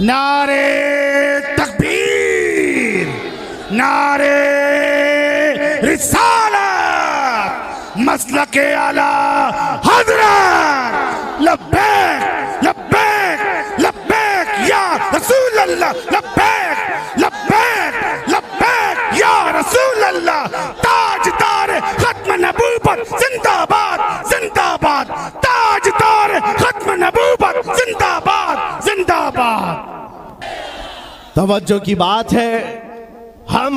नारे तकबीर, नारे रिसालत, मसलके आला हज़रत, लब्बैक लब्बैक लब्बैक या रसूल अल्लाह, लब्बैक लब्बैक लब्बैक या रसूल अल्लाह। ताजदार खत्म नबूवत जिंदाबाद जिंदाबाद, ताजदार खत्म नबूवत जिंदाबाद जिंदाबाद। तवज्जो की बात है, हम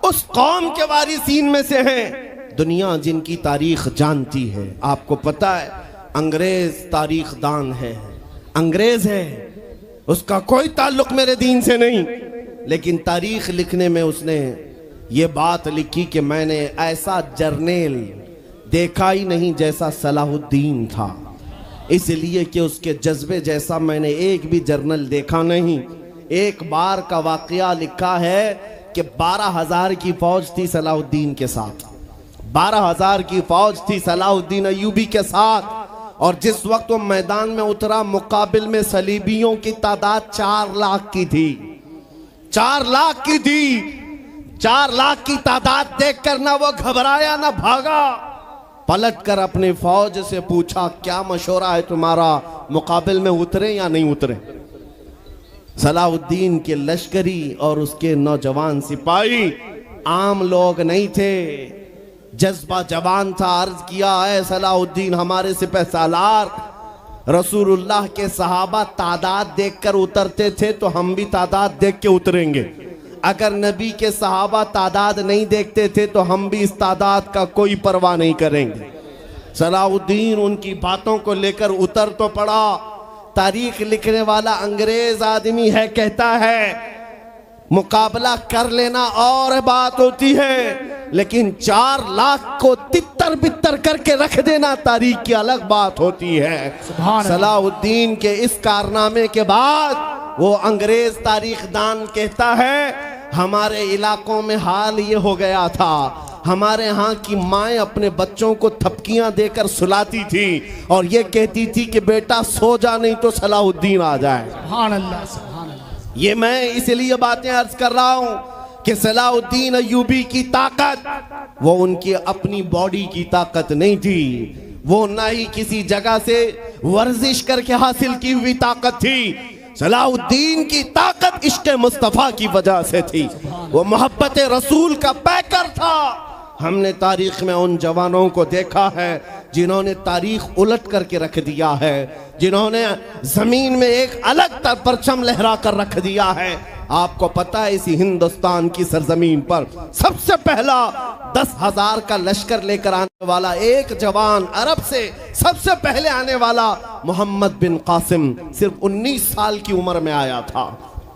उस कौम के वारिसीन में से हैं दुनिया जिनकी तारीख जानती है। आपको पता है अंग्रेज तारीख दान है, अंग्रेज है, उसका कोई ताल्लुक मेरे दीन से नहीं, लेकिन तारीख लिखने में उसने ये बात लिखी कि मैंने ऐसा जर्नेल देखा ही नहीं जैसा सलाहुद्दीन था, इसलिए कि उसके जज्बे जैसा मैंने एक भी जर्नल देखा नहीं। एक बार का वाकया लिखा है कि 12,000 की फौज थी सलाहुद्दीन के साथ, 12,000 की फौज थी सलाहुद्दीन अय्यूबी के साथ, और जिस वक्त वो मैदान में उतरा मुकाबिल में सलीबियों की तादाद 4 लाख की थी, 4 लाख की थी। 4 लाख की तादाद देखकर ना वो घबराया ना भागा, पलटकर अपने फौज से पूछा क्या मशवरा है तुम्हारा, मुकाबिल में उतरे या नहीं उतरे। सलाहुद्दीन के लश्करी और उसके नौजवान सिपाही आम लोग नहीं थे, जज्बा जवान था। अर्ज किया है सलाहुद्दीन हमारे सिपह सालार, रसूलुल्लाह के सहाबा तादाद देखकर उतरते थे तो हम भी तादाद देख के उतरेंगे, अगर नबी के सहाबा तादाद नहीं देखते थे तो हम भी इस तादाद का कोई परवाह नहीं करेंगे। सलाहुद्दीन उनकी बातों को लेकर उतर तो पड़ा। तारीख लिखने वाला अंग्रेज आदमी है, कहता है मुकाबला कर लेना और बात होती है, लेकिन 4 लाख को तितर बितर करके रख देना तारीख की अलग बात होती है। सलाहुद्दीन के इस कारनामे के बाद वो अंग्रेज तारीखदान कहता है हमारे इलाकों में हाल ये हो गया था, हमारे यहाँ की माएँ अपने बच्चों को थपकियां देकर सुलाती थी और ये कहती थी कि बेटा सो जा नहीं तो सलाहुद्दीन आ जाए। सुभान अल्लाह, सुभान अल्लाह। ये मैं इसलिए बातें अर्ज कर रहा हूँ कि सलाहुद्दीन अय्यूबी की ताकत वो उनकी अपनी बॉडी की ताकत नहीं थी, वो ना ही किसी जगह से वर्जिश करके हासिल की हुई ताकत थी। सलाहुद्दीन की ताकत इश्क मुस्तफ़ा की वजह से थी, वो मोहब्बत रसूल का पैकर था। हमने तारीख में उन जवानों को देखा है जिन्होंने तारीख उलट करके रख दिया है, जिन्होंने जमीन में एक अलग परचम लहरा कर रख दिया है। आपको पता है इसी हिंदुस्तान की सरजमीन पर सबसे पहला 10,000 का लश्कर लेकर आने वाला एक जवान, अरब से सबसे पहले आने वाला मोहम्मद बिन कासिम सिर्फ 19 साल की उम्र में आया था।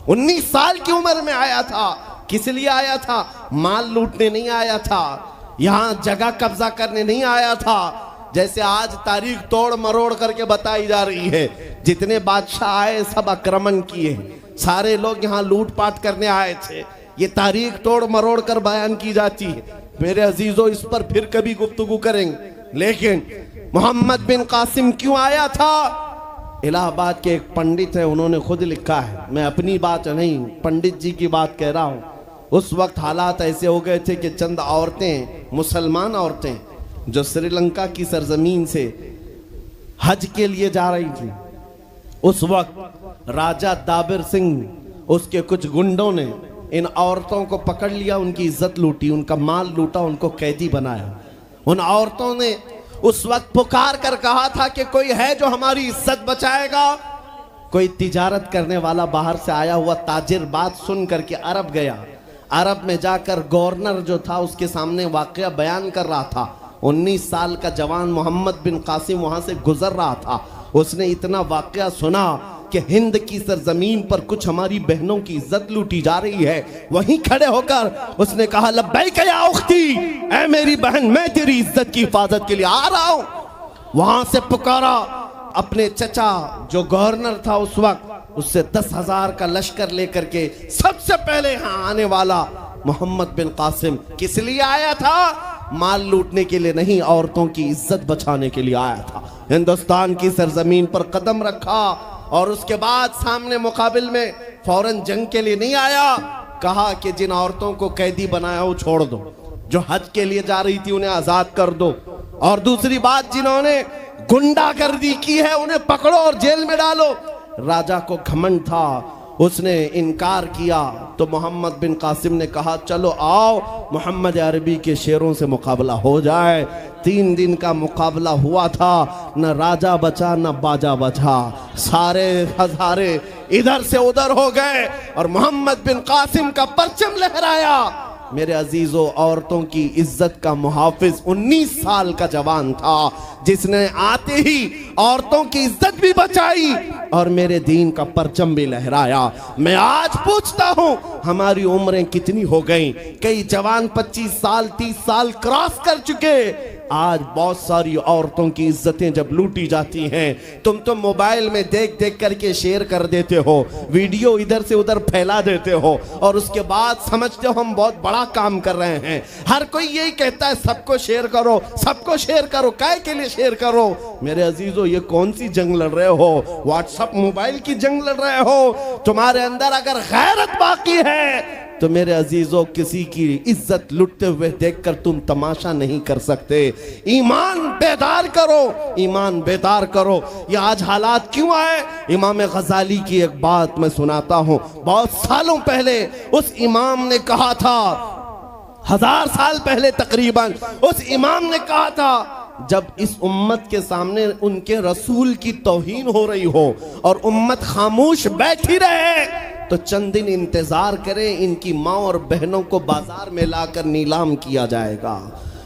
19 साल की उम्र में आया था। किस लिए आया था? माल लूटने नहीं आया था, यहाँ जगह कब्जा करने नहीं आया था। जैसे आज तारीख तोड़ मरोड़ करके बताई जा रही है, जितने बादशाह आए सब आक्रमण किए, सारे लोग यहाँ लूटपाट करने आए थे, ये तारीख तोड़ मरोड़ कर बयान की जाती है। मेरे अजीजों इस पर फिर कभी गुफ्तगू करेंगे, लेकिन मोहम्मद बिन कासिम क्यों आया था? इलाहाबाद के एक पंडित है, उन्होंने खुद लिखा है, मैं अपनी बात नहीं पंडित जी की बात कह रहा हूँ। उस वक्त हालात ऐसे हो गए थे कि चंद औरतें, मुसलमान औरतें जो श्रीलंका की सरजमीन से हज के लिए जा रही थी, उस वक्त राजा दाबिर सिंह उसके कुछ गुंडों ने इन औरतों को पकड़ लिया, उनकी इज्जत लूटी, उनका माल लूटा, उनको कैदी बनाया। उन औरतों ने उस वक्त पुकार कर कहा था कि कोई है जो हमारी इज्जत बचाएगा। कोई तिजारत करने वाला बाहर से आया हुआ ताजिर बात सुन करके अरब गया, अरब में जाकर गवर्नर जो था उसके सामने वाकया बयान कर रहा था। 19 साल का जवान मोहम्मद बिन कासिम वहां से गुजर रहा था, उसने इतना वाकया सुना कि हिंद की सरजमीन पर कुछ हमारी बहनों की इज्जत लूटी जा रही है। वहीं खड़े होकर उसने कहा लब्बैक या उख्ती, ऐ मेरी बहन मैं तेरी इज्जत की हिफाजत के लिए आ रहा हूं। वहां से पुकारा अपने चचा जो गवर्नर था उस वक्त, उससे 10,000 का लश्कर लेकर के सबसे पहले यहाँ आने वाला मोहम्मद बिन कासिम किस लिए आया था? माल लूटने के लिए नहीं, औरतों की इज्जत बचाने के लिए आया था। हिंदुस्तान की सरजमीन पर कदम रखा, और उसके बाद सामने मुकाबिल में फौरन जंग के लिए नहीं आया, कहा कि जिन औरतों को कैदी बनाया वो छोड़ दो, जो हज के लिए जा रही थी उन्हें आजाद कर दो, और दूसरी बात जिन्होंने गुंडागर्दी की है उन्हें पकड़ो और जेल में डालो। राजा को घमंड था, उसने इनकार किया तो मोहम्मद बिन कासिम ने कहा चलो आओ मोहम्मद अरबी के शेरों से मुकाबला हो जाए। 3 दिन का मुकाबला हुआ था, न राजा बचा न बाजा बचा, सारे हजारे इधर से उधर हो गए और मोहम्मद बिन कासिम का परचम लहराया। मेरे अजीजों, औरतों की इज्जत का मुहाफिज 19 साल का जवान था जिसने आते ही औरतों की इज्जत भी बचाई और मेरे दीन का परचम भी लहराया। मैं आज पूछता हूं हमारी उम्रें कितनी हो गई? कई जवान 25 साल 30 साल क्रॉस कर चुके। आज बहुत सारी औरतों की इज्जतें जब लूटी जाती हैं, तुम तो मोबाइल में देख देख करके शेयर कर देते हो, वीडियो इधर से उधर फैला देते हो और उसके बाद समझते हो हम बहुत बड़ा काम कर रहे हैं। हर कोई यही कहता है सबको शेयर करो, सबको शेयर करो, काय के लिए शेयर करो? मेरे अजीजों, ये कौन सी जंग लड़ रहे हो? व्हाट्सएप मोबाइल की जंग लड़ रहे हो? तुम्हारे अंदर अगर गैरत बाकी है तो मेरे अजीजों, किसी की इज्जत लुटते हुए देखकर तुम तमाशा नहीं कर सकते। ईमान बेदार करो, ईमान बेदार करो। ये आज हालात क्यों आए? इमाम गजाली की एक बात मैं सुनाता हूं। बहुत सालों पहले उस इमाम ने कहा था, 1000 साल पहले तकरीबन, उस इमाम ने कहा था जब इस उम्मत के सामने उनके रसूल की तौहीन हो रही हो और उम्मत खामोश बैठी रहे तो चंद दिन इंतजार करें, इनकी माँ और बहनों को बाजार में लाकर नीलाम किया जाएगा,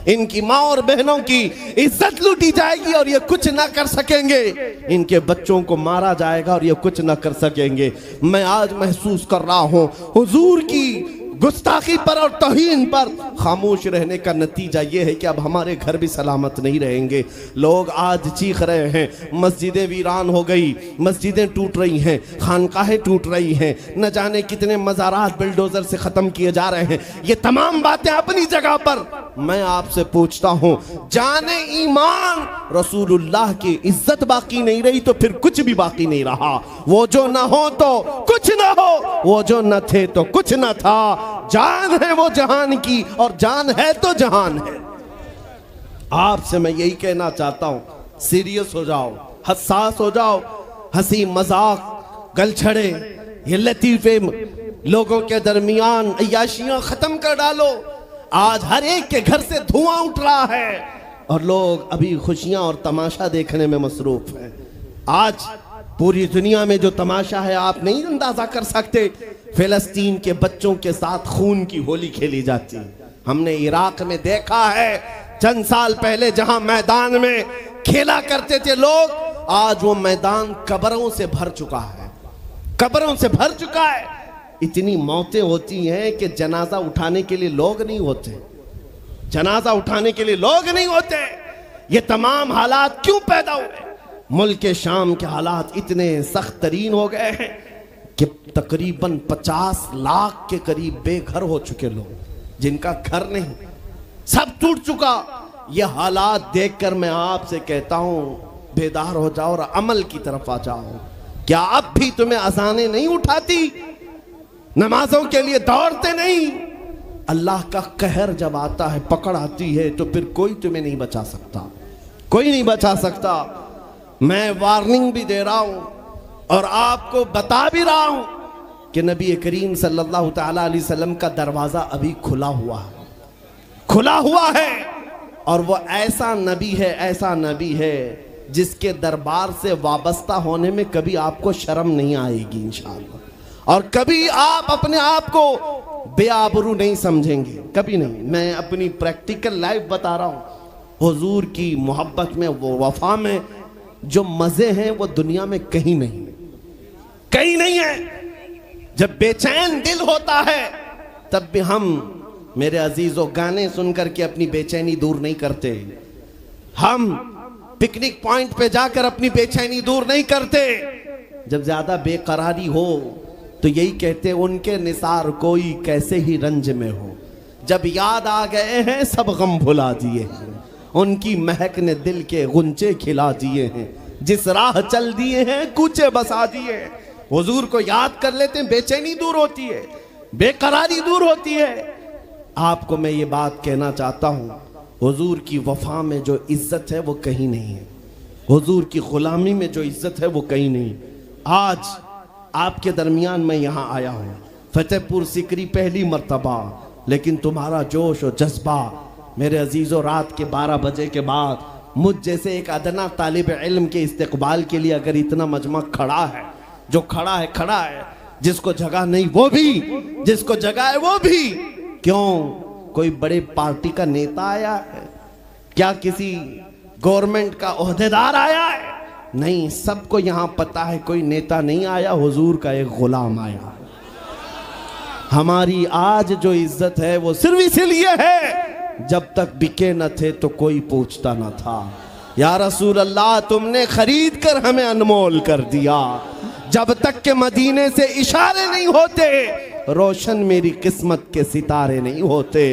इनकी माँ और बहनों की इज्जत लूटी जाएगी और ये कुछ ना कर सकेंगे, इनके बच्चों को मारा जाएगा और ये कुछ ना कर सकेंगे। मैं आज महसूस कर रहा हूँ हुजूर की गुस्ताखी पर और तौहीन पर खामोश रहने का नतीजा ये है कि अब हमारे घर भी सलामत नहीं रहेंगे। लोग आज चीख रहे हैं, मस्जिदें वीरान हो गई, मस्जिदें टूट रही हैं, खानकाहें टूट रही हैं, न जाने कितने मज़ारात बिल्डोजर से ख़त्म किए जा रहे हैं। ये तमाम बातें अपनी जगह पर। मैं आपसे पूछता हूँ, जाने ईमान रसूलुल्लाह की इज्जत बाकी नहीं रही तो फिर कुछ भी बाकी नहीं रहा। वो जो न हो तो कुछ न हो, वो जो न थे तो कुछ न था। जान है वो जहान की और जान है तो जहान है। आपसे मैं यही कहना चाहता हूं, सीरियस हो जाओ, हसास हो जाओ। हंसी मजाक गलछड़े ये लतीफे लोगों के दरमियान अय्याशियां खत्म कर डालो। आज हर एक के घर से धुआं उठ रहा है और लोग अभी खुशियां और तमाशा देखने में मसरूफ हैं। आज पूरी दुनिया में जो तमाशा है आप नहीं अंदाजा कर सकते। फिलिस्तीन के बच्चों के साथ खून की होली खेली जाती है। हमने इराक में देखा है चंद साल पहले जहां मैदान में खेला करते थे लोग, आज वो मैदान कब्रों से भर चुका है, कब्रों से भर चुका है। इतनी मौतें होती हैं कि जनाजा उठाने के लिए लोग नहीं होते, जनाजा उठाने के लिए लोग नहीं होते। ये तमाम हालात क्यों पैदा हुए? मुल्क शाम के हालात इतने सख्त तरीन हो गए हैं कि तकरीबन 50 लाख के करीब बेघर हो चुके लोग, जिनका घर नहीं, सब टूट चुका। ये हालात देखकर मैं आपसे कहता हूं, बेदार हो जाओ और अमल की तरफ आ जाओ। क्या अब भी तुम्हें अजानें नहीं उठाती? नमाजों के लिए दौड़ते नहीं? अल्लाह का कहर जब आता है, पकड़ आती है, तो फिर कोई तुम्हें नहीं बचा सकता, कोई नहीं बचा सकता। मैं वार्निंग भी दे रहा हूं और आपको बता भी रहा हूं कि नबी करीम सल्लल्लाहु ताला अलैहि वसल्लम का दरवाजा अभी खुला हुआ है, खुला हुआ है। और वो ऐसा नबी है, ऐसा नबी है जिसके दरबार से वाबस्ता होने में कभी आपको शर्म नहीं आएगी इंशाअल्लाह, और कभी आप अपने आप को बेआबरू नहीं समझेंगे, कभी नहीं। मैं अपनी प्रैक्टिकल लाइफ बता रहा हूं। हुजूर की मोहब्बत में, वो वफा में जो मजे हैं वो दुनिया में कहीं नहीं, कहीं नहीं है। जब बेचैन दिल होता है तब भी हम, मेरे अजीजों, गाने सुनकर के अपनी बेचैनी दूर नहीं करते। हम पिकनिक पॉइंट पे जाकर अपनी बेचैनी दूर नहीं करते। जब ज्यादा बेकरारी हो तो यही कहते, उनके निसार कोई कैसे ही रंज में हो, जब याद आ गए हैं सब गम भुला दिए हैं, उनकी महक ने दिल के गुंचे खिला दिए हैं। जिस राह चल दिए हैं कूचे बसा दिए हैं। हुजूर को याद कर लेते हैं, बेचैनी दूर होती है, बेकरारी दूर होती है। आपको मैं ये बात कहना चाहता हूँ, हुजूर की वफा में जो इज्जत है वो कहीं नहीं है, हुजूर की गुलामी में जो इज्जत है वो कहीं नहीं। आज आपके दरमियान मैं यहाँ आया हूँ, फतेहपुर सिकरी पहली मर्तबा, लेकिन तुम्हारा जोश और जज्बा मेरे अजीज़ों, रात के 12 बजे के बाद मुझ जैसे एक अदना तालिब इल्म के इस्तकबाल के लिए अगर इतना मजमा खड़ा है, जो खड़ा है, जिसको जगह नहीं वो भी, जिसको जगह है वो भी। क्यों? कोई बड़े पार्टी का नेता आया है क्या? किसी गवर्नमेंट का ओहदेदार आया है? नहीं, सबको यहां पता है कोई नेता नहीं आया, हुजूर का एक गुलाम आया। हमारी आज जो इज्जत है वो सिर्फ इसीलिए है, जब तक बिके न थे तो कोई पूछता न था। या रसूल अल्लाह, तुमने खरीद कर हमें अनमोल कर दिया। जब तक के मदीने से इशारे नहीं होते, रोशन मेरी किस्मत के सितारे नहीं होते।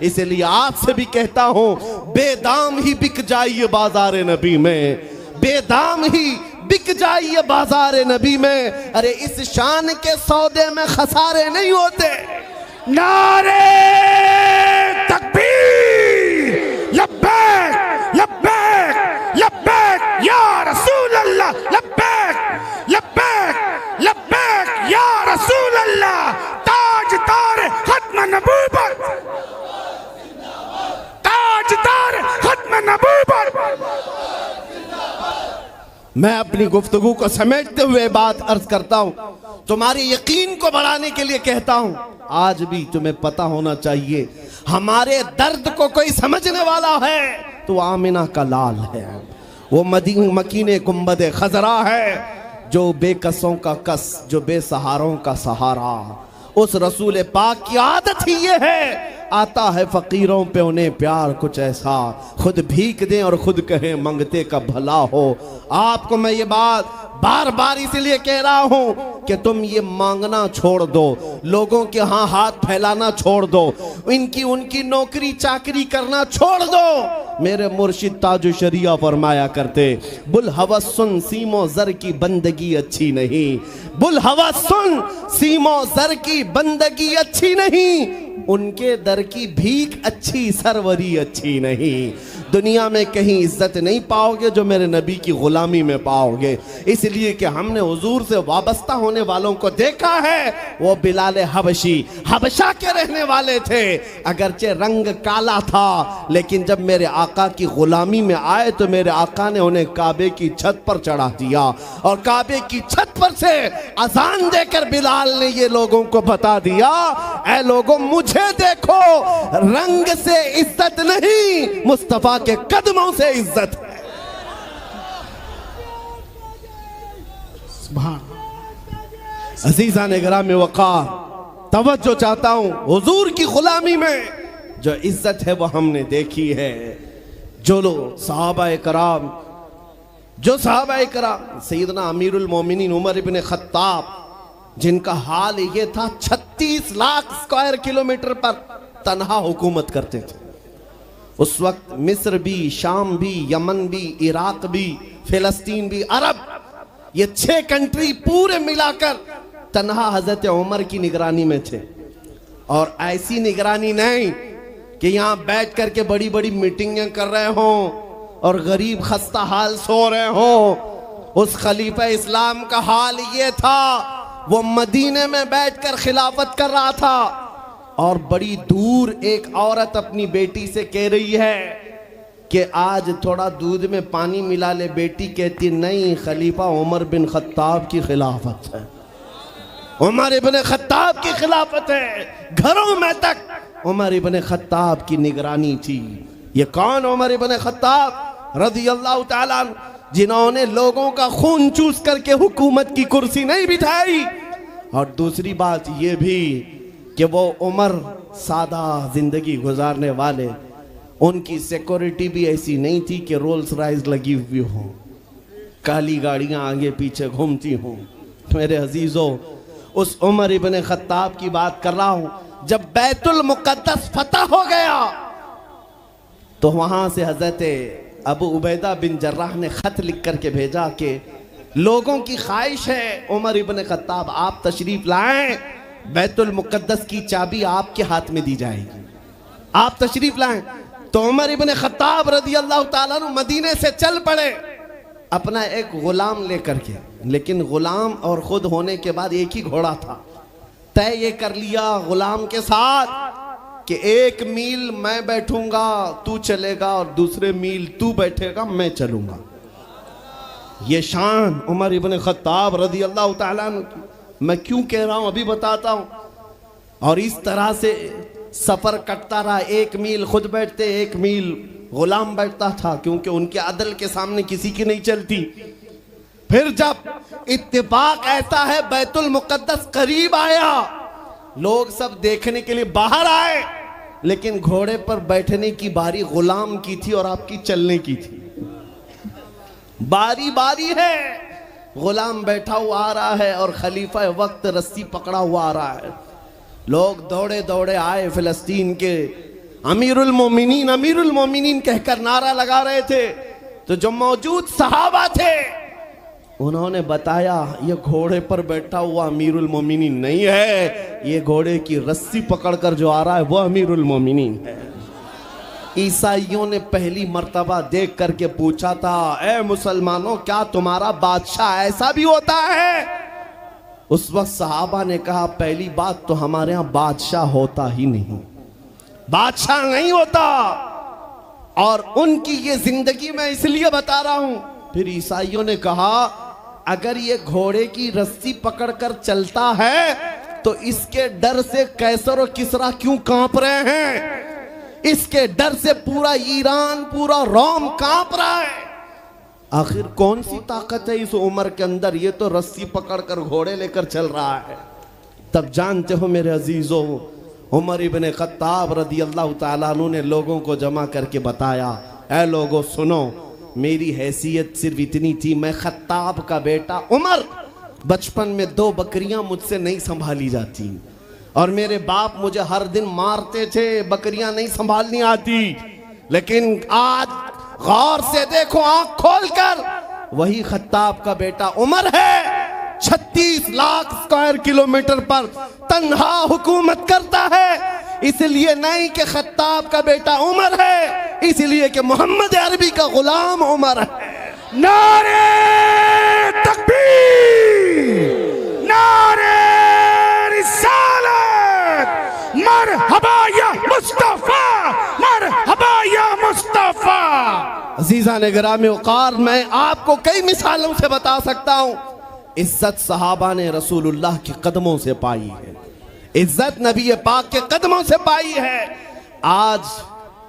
इसलिए आपसे भी कहता हूं, बेदाम ही बिक जाइए बाजार नबी में, बेदाम ही बिक जाइए बाजार नबी में। अरे इस शान के सौदे में खसारे नहीं होते। नारे तकबीर, लब्बैक लब्बैक लब्बैक या रसूल अल्लाह, लब्बैक लब्बैक लब्बैक या रसूल अल्लाह। ताजदार खत्म नबूवत, ताजदार खत्म नबूवत। मैं अपनी गुफ्तगू को समेटते हुए बात अर्ज करता हूं, तुम्हारे यकीन को बढ़ाने के लिए कहता हूं, आज भी तुम्हें पता होना चाहिए, हमारे दर्द को कोई समझने वाला है तो आमिना का लाल है, वो मकीने गुंबद खजरा है, जो बेकसों का कस, जो बेसहारों का सहारा। उस रसूल पाक की आदत ही ये है, आता है फकीरों पे उन्हें प्यार कुछ ऐसा, खुद भीख दें और खुद कहें मंगते का भला हो। आपको मैं ये बात बार बार इसलिए कह रहा हूं कि तुम ये मांगना छोड़ दो, लोगों के यहाँ हाथ फैलाना छोड़ दो, उनकी नौकरी चाकरी करना छोड़ दो। मेरे मुर्शिद ताजु शरिया फरमाया करते, बुल हवस सुन सीमो जर की बंदगी अच्छी नहीं, बुल हवस सुन सीमो जर की बंदगी अच्छी नहीं, उनके दर की भीख अच्छी, सरवरी अच्छी नहीं। दुनिया में कहीं इज्जत नहीं पाओगे जो मेरे नबी की गुलामी में पाओगे। इसलिए कि हमने हुजूर से वाबस्ता होने वालों को देखा है, वो बिलाल हबशी हबशा के रहने वाले थे, अगरचे रंग काला था, लेकिन जब मेरे आका की गुलामी में आए तो मेरे आका ने उन्हें काबे की छत पर चढ़ा दिया, और काबे की छत पर से अजान देकर बिलाल ने ये लोगों को बता दिया, ऐ लोगों मुझे देखो, रंग से इज्जत नहीं, मुस्तफा के कदमों से इज्जत है। अजीजा ने ग्राम वक़ार, तवज्जो चाहता हूं, हुजूर की गुलामी में जो इज्जत है वो हमने देखी है। जो लोग सहाबाए कराम, जो सहाबाए कराम, सैयदना अमीरुल मोमिनीन उमर इब्न खत्ताब, जिनका हाल ये था 36 लाख स्क्वायर किलोमीटर पर तन्हा हुकूमत करते थे। उस वक्त मिस्र भी, शाम भी, यमन भी, इराक भी, फिलिस्तीन भी, अरब, ये 6 कंट्री पूरे मिलाकर तन्हा हजरत उमर की निगरानी में थे। और ऐसी निगरानी नहीं कि यहां बैठ करके बड़ी बड़ी मीटिंगें कर रहे हों और गरीब खस्ता हाल सो रहे हों। उस खलीफा इस्लाम का हाल ये था, वो मदीने में बैठकर खिलाफत कर रहा था, और बड़ी दूर एक औरत अपनी बेटी से कह रही है कि आज थोड़ा दूध में पानी मिला ले। बेटी कहती नहीं, खलीफा उमर बिन खत्ताब की खिलाफत है, उमर इब्न खत्ताब की खिलाफत है। घरों में तक उमर इब्न खत्ताब की निगरानी थी। ये कौन? उमर इब्न खत्ताब रज़ियल्लाहु ताला अन्हु, जिन्होंने लोगों का खून चूस करके हुकूमत की कुर्सी नहीं बिठाई। और दूसरी बात ये भी कि वो उमर सादा जिंदगी गुजारने वाले, उनकी सिक्योरिटी भी ऐसी नहीं थी कि रोल्स रॉयस लगी हुई हो, काली गाड़ियां आगे पीछे घूमती हों। मेरे अजीजों, उस उमर इब्न खत्ताब की बात कर रहा हूं। जब बैतुल मुकद्दस फतह हो गया तो वहां से हजरत अबू उबैदा बिन जर्राह ने खत लिख करके भेजा कि लोगों की ख्वाहिश है उमर इब्न खत्ताब आप तशरीफ लाएं, बैतुल मुकद्दस की चाबी आपके हाथ में दी जाएगी, आप तशरीफ लाएं। तो उमर इब्न खत्ताब रज़ी अल्लाह ताला अन्हु मदीने से चल पड़े अपना एक गुलाम लेकर के। लेकिन गुलाम और खुद होने के बाद एक ही घोड़ा था। तय ये कर लिया गुलाम के साथ कि 1 मील मैं बैठूंगा तू चलेगा और दूसरे मील तू बैठेगा मैं चलूंगा। ये शान उमर इब्न खत्ताब रज़ी अल्लाह ताला अन्हु की। मैं क्यों कह रहा हूं अभी बताता हूं। और इस तरह से सफर कटता रहा। 1 मील खुद बैठते, 1 मील गुलाम बैठता था, क्योंकि उनके अदल के सामने किसी की नहीं चलती। फिर जब इत्तेफाक ऐसा है बैतुल मुकद्दस करीब आया, लोग सब देखने के लिए बाहर आए, लेकिन घोड़े पर बैठने की बारी गुलाम की थी और आपकी चलने की थी। बारी बारी है, गुलाम बैठा हुआ आ रहा है और खलीफा वक्त रस्सी पकड़ा हुआ आ रहा है। लोग दौड़े दौड़े आए, फिलिस्तीन के अमीरुल मोमिनीन कहकर नारा लगा रहे थे। तो जो मौजूद सहाबा थे उन्होंने बताया ये घोड़े पर बैठा हुआ अमीरुल मोमिनीन नहीं है, ये घोड़े की रस्सी पकड़कर जो आ रहा है वो अमीरुल मोमिनीन है। ईसाइयों ने पहली मर्तबा देख करके पूछा था, ए मुसलमानों क्या तुम्हारा बादशाह ऐसा भी होता है? उस वक्त सहाबा ने कहा पहली बात तो हमारे यहाँ बादशाह होता ही नहीं, बादशाह नहीं होता। और उनकी ये जिंदगी मैं इसलिए बता रहा हूं। फिर ईसाइयों ने कहा अगर ये घोड़े की रस्सी पकड़कर चलता है तो इसके डर से कैसर और किसरा क्यों कांप रहे हैं? इसके डर से पूरा ईरान, पूरा रोम कांप रहा है। आखिर कौन सी ताकत है इस उम्र के अंदर? ये तो रस्सी पकड़कर घोड़े लेकर चल रहा है। तब जानते हो मेरे अजीजों, उमर इब्न खत्ताब रज़ी अल्लाह ताला अन्हु ने लोगों को जमा करके बताया, ऐ लोगों सुनो, मेरी हैसियत सिर्फ इतनी थी, मैं खत्ताब का बेटा उमर, बचपन में 2 बकरियां मुझसे नहीं संभाली जाती और मेरे बाप मुझे हर दिन मारते थे, बकरियां नहीं संभालनी आती। लेकिन आज गौर से देखो आंख खोलकर, वही खत्ताब का बेटा उमर है, 36 लाख स्क्वायर किलोमीटर पर तन्हा हुकूमत करता है। इसलिए नहीं कि खत्ताब का बेटा उमर है, इसलिए कि मोहम्मद अरबी का गुलाम उमर है। नारे तकबीर, नारे रिसालत, मरहबा या मुस्तफा, मरहबा या मुस्तफा। अजीजा ने गिरामी वक़ार, मैं आपको कई मिसालों से बता सकता हूं। इज्जत सहाबा ने रसूलुल्लाह के कदमों से पाई है, इज्जत नबी पाक के कदमों से पाई है। आज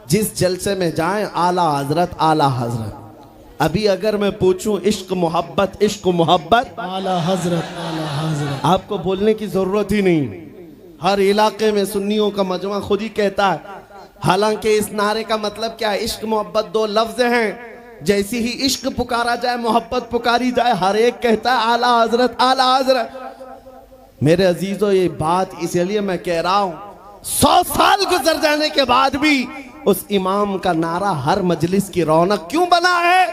जिस जलसे में जाएं, आला हजरत आला हजरत। अभी अगर मैं पूछूं इश्क मोहब्बत, इश्क मोहब्बत, आला हजरत आला हजरत, आपको बोलने की जरूरत ही नहीं। हर इलाके में सुन्नियों का मजमा खुद ही कहता है। हालांकि इस नारे का मतलब क्या है? इश्क मोहब्बत 2 लफ्ज हैं। जैसी ही इश्क पुकारा जाए, मोहब्बत पुकारी जाए, हर एक कहता है आला हजरत आला हजरत। मेरे अजीजों, ये बात इसलिए मैं कह रहा हूं, 100 साल गुजर जाने के बाद भी उस इमाम का नारा हर मजलिस की रौनक क्यों बना है?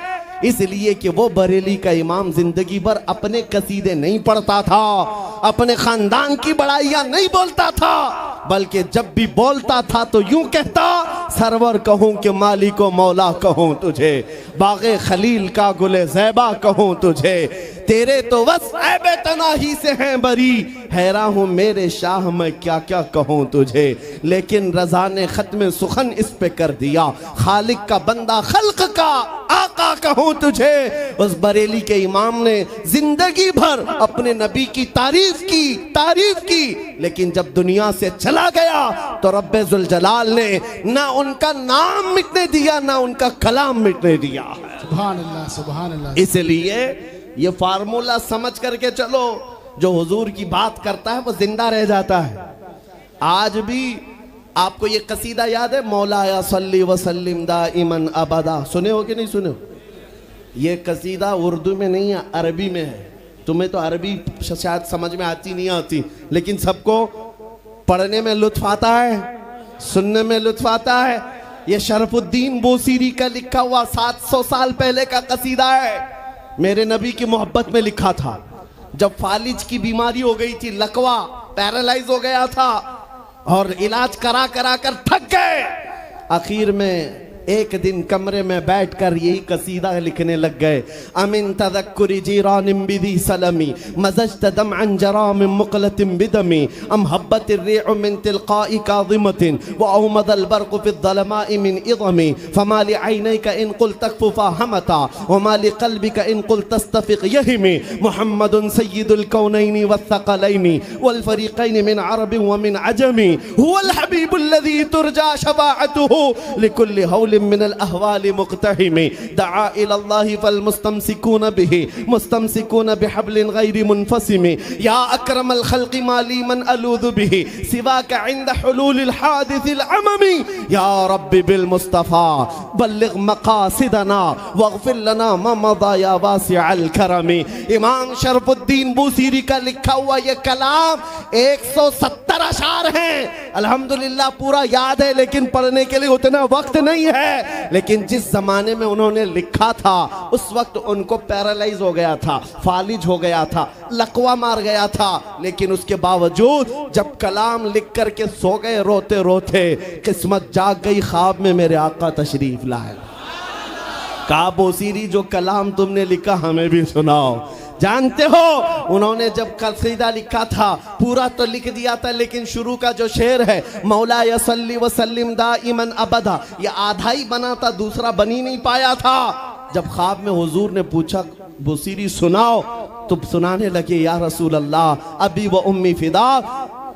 इसलिए कि वो बरेली का इमाम जिंदगी भर अपने कसीदे नहीं पढ़ता था, अपने खानदान की बड़ाइयां नहीं बोलता था, बल्कि जब भी बोलता था तो यूं कहता, सरवर कहूं कि मालिको मौला कहूं तुझे, बागे खलील का गुले ज़ैबा कहूं तुझे, तेरे तो बस ऐबे तनाही से हैं बरी, हैरान हूं मेरे शाह मैं क्या क्या कहूं तुझे। लेकिन रज़ा ने खत्म सुखन इस पे कर दिया, खालिक का बंदा खल्क का आका कहूं तुझे। उस बरेली के इमाम ने जिंदगी भर अपने नबी की तारीफ की, लेकिन जब दुनिया से चला गया तो रब्बे जुल जलाल ने ना उनका नाम मिटने दिया, ना उनका कलाम मिटने दिया। सुभान अल्लाह सुभान अल्लाह। इसलिए ये फार्मूला समझ करके चलो, जो हुजूर की बात करता है वो जिंदा रह जाता है। आज भी आपको ये कसीदा याद है, मौलाया सल्ली वसल्लिम दाइमन अबदा, सुने हो कि नहीं सुने हो? ये कसीदा उर्दू में नहीं है, अरबी में है। तुम्हें तो अरबी शायद समझ में आती नहीं आती, लेकिन सबको पढ़ने में लुत्फ आता है, सुनने में लुत्फ आता है। ये शरफुद्दीन बोसीरी का लिखा हुआ 700 साल पहले का कसीदा है। मेरे नबी की मोहब्बत में लिखा था। जब फालिज की बीमारी हो गई थी, लकवा, पैरालाइज हो गया था और इलाज करा करा कर थक गए, आखिर में एक दिन कमरे में बैठकर यही कसीदा लिखने लग गए। अमिन तदक्कुरी जीरानिम बिदी सलमी मज़ज्त दमअन जरामिम मुक़लतिम बिदमी अम हब्बतिर रिअ मिन तिलक़ाइ काज़िमतिन व औमदल बर्क़ु फ़िज़्ज़लमाइ मिन इज़मी फ़मा लिअयनैका इन क़ुल्त तख़फ़ुफ़ा हमता व मा लिक़ल्बिका इन क़ुल्त तस्तफ़िक़ यहिमी मुहम्मदुन सय्यिदुल कौनैनि वस्सक़लैनि वल फ़रीक़ैनि मिन अरबिन व मिन अजमी हुवल हबीबुल्लज़ी तुरजा शफ़ाअतुहु लिकुल्लि हौल मिनल अहवाल मुक़तहिमी दआ इलल्लाहि फल मुस्तमसिकून बिही मुस्तमसिकून बिहब्लिन गैरि मुनफ़सिमी या अकरमल खल्क़ि माली मन अलूज़ु बिही सिवाका इंद हुलूलिल हादिसिल अममी या रब्बी बिल मुस्तफ़ा बल्लिग़ मक़ासिदना वग़फ़िर लना मा मज़ा या वासिअल करमी। इमाम शरफुद्दीन बूसीरी का लिखा हुआ ये कलाम 170 अशार हैं। अल्हम्दुलिल्लाह पूरा याद है, लेकिन पढ़ने के लिए उतना वक्त नहीं है। लेकिन जिस जमाने में उन्होंने लिखा था उस वक्त उनको पैरालाइज हो गया था, फालिज हो गया था, लकवा मार गया था। लेकिन उसके बावजूद जब कलाम लिख करके सो गए रोते रोते, किस्मत जाग गई, ख्वाब में मेरे आका तशरीफ लाए। कहा बोसीरी जो कलाम तुमने लिखा हमें भी सुनाओ। जानते हो उन्होंने जब कसीदा लिखा था पूरा तो लिख दिया था, लेकिन शुरू का जो शेर है मौला यसल्ली वसल्लिम दाइमन अबदा, ये आधा ही बना था, दूसरा बन ही नहीं पाया था। जब ख्वाब में हुजूर ने पूछा बोसीरी सुनाओ, तो सुनाने लगे या रसूल अल्लाह अबी व उम्मी फिदा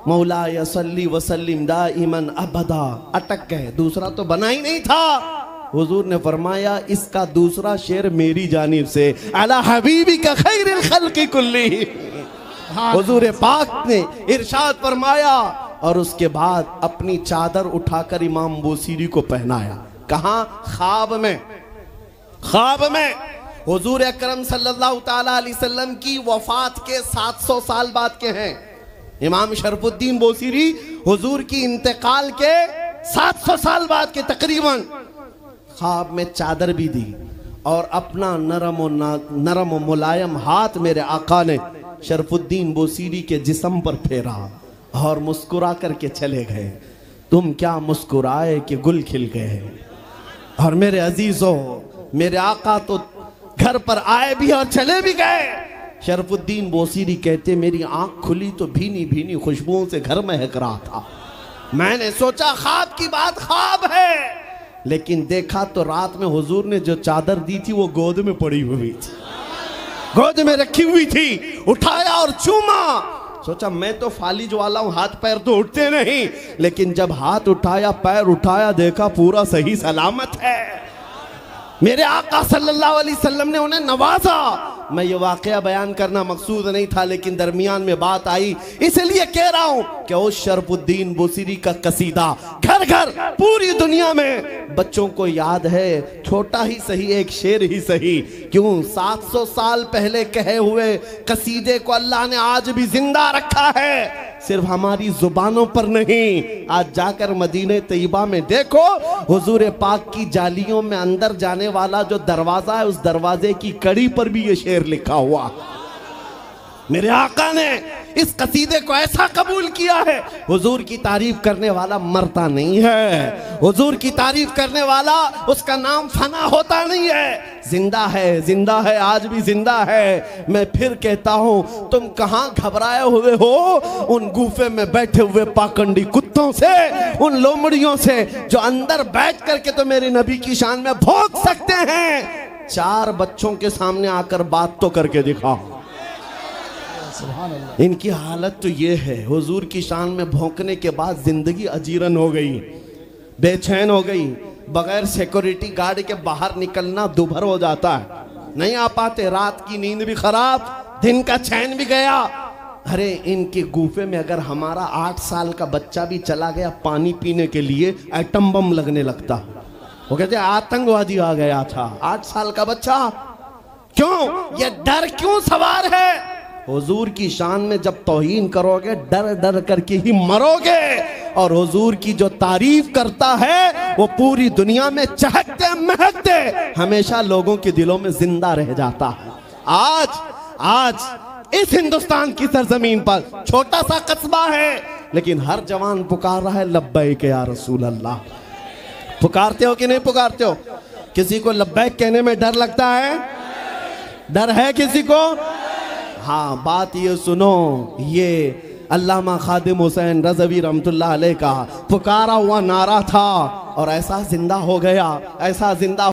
मौला यसल्ली वसल्लिम दाइमन अबदा। अटक गए, दूसरा तो बना ही नहीं था। हुजूर ने फरमाया इसका दूसरा शेर मेरी जानिब से अला हबीबी का खैरिल खल्क़ि कुल्ली। हुजूर पाक ने इरशाद फरमाया और उसके बाद अपनी चादर उठाकर इमाम बोसीरी को पहनाया। कहाँ? ख्वाब में। ख्वाब में हुजूर अकरम सल्लल्लाहु ताला अलैहि वसल्लम की वफात के 700 साल बाद के हैं। इमाम शरफुद्दीन बोसीरी हुजूर की इंतकाल के 700 साल बाद के तकरीबन ख्वाब में चादर भी दी और अपना नरम और मुलायम हाथ मेरे आका ने शरफुद्दीन बोसीरी के जिस्म पर फेरा और मुस्कुरा करके चले गए। तुम क्या मुस्कुराए कि गुल खिल गए। और मेरे अजीजों, मेरे आका तो घर पर आए भी और चले भी गए। शरफुद्दीन बोसीरी कहते मेरी आंख खुली तो भीनी भीनी खुशबुओं से घर महक रहा था। मैंने सोचा ख्वाब की बात ख्वाब है, लेकिन देखा तो रात में हुजूर ने जो चादर दी थी वो गोद में पड़ी हुई थी, गोद में रखी हुई थी। उठाया और चूमा। सोचा मैं तो फालिज वाला हूं, हाथ पैर तो उठते नहीं, लेकिन जब हाथ उठाया, पैर उठाया, देखा पूरा सही सलामत है। मेरे आका सल्लल्लाहु अलैहि वसल्लम ने उन्हें नवाजा। मैं ये वाकया बयान करना मकसूद नहीं था, लेकिन दरमियान में बात आई, इसलिए कह रहा हूं कि उस शरफुद्दीन बोसीरी का कसीदा घर घर पूरी दुनिया में बच्चों को याद है। छोटा ही सही, एक शेर ही सही, क्यों 700 साल पहले कहे हुए कसीदे को अल्लाह ने आज भी जिंदा रखा है। सिर्फ हमारी जुबानों पर नहीं, आज जाकर मदीने तैयबा में देखो, हुजूर पाक की जालियों में अंदर जाने वाला जो दरवाजा है, उस दरवाजे की कड़ी पर भी ये शेर लिखा हुआ। मेरे आका ने इस कसीदे को ऐसा कबूल किया है, हुजूर की तारीफ करने वाला मरता नहीं है, हुजूर की तारीफ करने वाला उसका नाम फना होता नहीं है, जिंदा है, आज भी जिंदा है। मैं फिर कहता हूँ तुम कहाँ घबराए हुए हो उन गुफे में बैठे हुए पाखंडी कुत्तों से, उन लोमड़ियों से जो अंदर बैठ करके तो मेरे नबी की शान में भौंक सकते हैं। 4 बच्चों के सामने आकर बात तो करके दिखाओ। इनकी हालत तो ये है, हुजूर की शान में भौंकने के बाद जिंदगी अजीरन हो गई, बेचैन हो गई। बगैर सिक्योरिटी गार्ड के बाहर निकलना दुभर हो जाता है, नहीं आ पाते। रात की नींद भी खराब, दिन का चैन भी गया। अरे इनके गुफे में अगर हमारा 8 साल का बच्चा भी चला गया पानी पीने के लिए, एटम बम लगने लगता। वो कहते आतंकवादी आ गया था। 8 साल का बच्चा, क्यों? ये डर क्यों सवार है? हुजूर की शान में जब तौहीन करोगे, डर डर करके ही मरोगे। और हुजूर की जो तारीफ करता है वो पूरी दुनिया में चहकते महकते हमेशा लोगों के दिलों में जिंदा रह जाता है। आज इस हिंदुस्तान की सरजमीन पर छोटा सा कस्बा है, लेकिन हर जवान पुकार रहा है लब्बैक या रसूल अल्लाह। पुकारते हो कि नहीं पुकारते हो? किसी को लब्बैक कहने में डर लगता है? डर है किसी को? हाँ, बात ये सुनो, ये अल्लामा खादिम हुसैन रज़वी रहमतुल्लाह अलैह का पुकारा हुआ नारा था और ऐसा जिंदा हो गया, ऐसा जिंदा